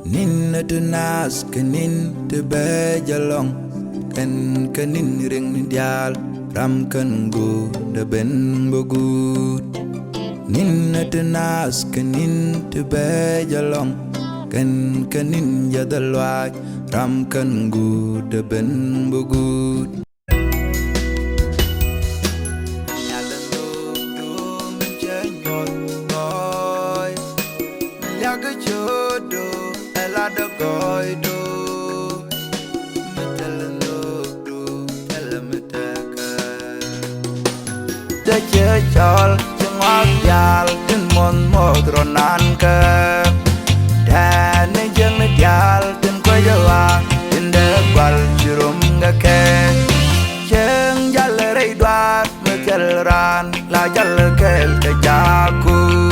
Nin na tunas kanin te bejalong kan kanin ring dial ram kan gu de ben bogut. Nin na tunas kanin te bejalong kan kanin jadalwaj ram kan gu de ben bogut. Chơi chol chân ngoác dal trên môn một rồi nan cơ đà nên chân nó dal trên quay giờ vàng trên đất qual chirum ngã kê chân dal rây đoạt mơ chân ran là dal kel ke jaku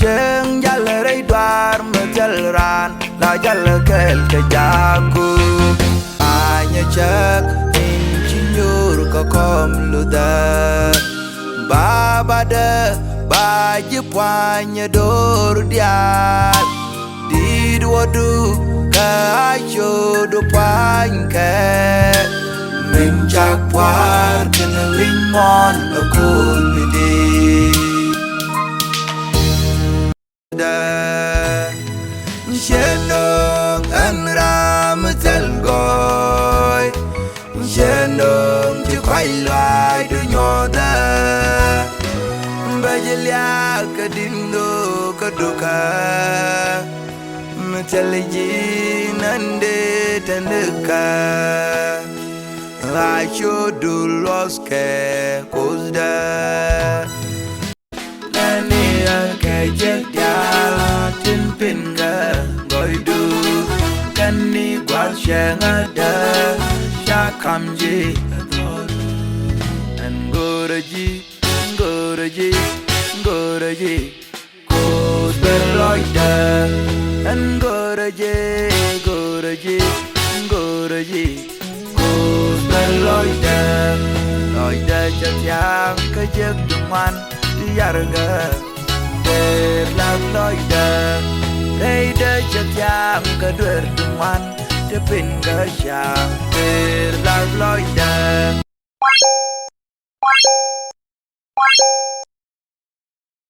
chân dal rây đoạt mơ chân ran là dal kel ke jaku ai nhớ chắc in chinyur có com luda Baba de baji puanya dor dial di dua du kajo do panke mencak puar kena limon akul midi da shenong anram telgoy shenong chỉ quay lại đưa nhỏ da Bajelia kadindo kaduka Mchaleji nande tandeka Acho du loske kozda Nani akajak yala tinpinga goidu Kani gwal shengada shakamji Angoraji Goraji, cause berloida. And Goraji, cause berloida. Loida jatiang kejek duman diarga. Berlag loida. Leida jatiang kedua duman depin kesyang. Berlag loida.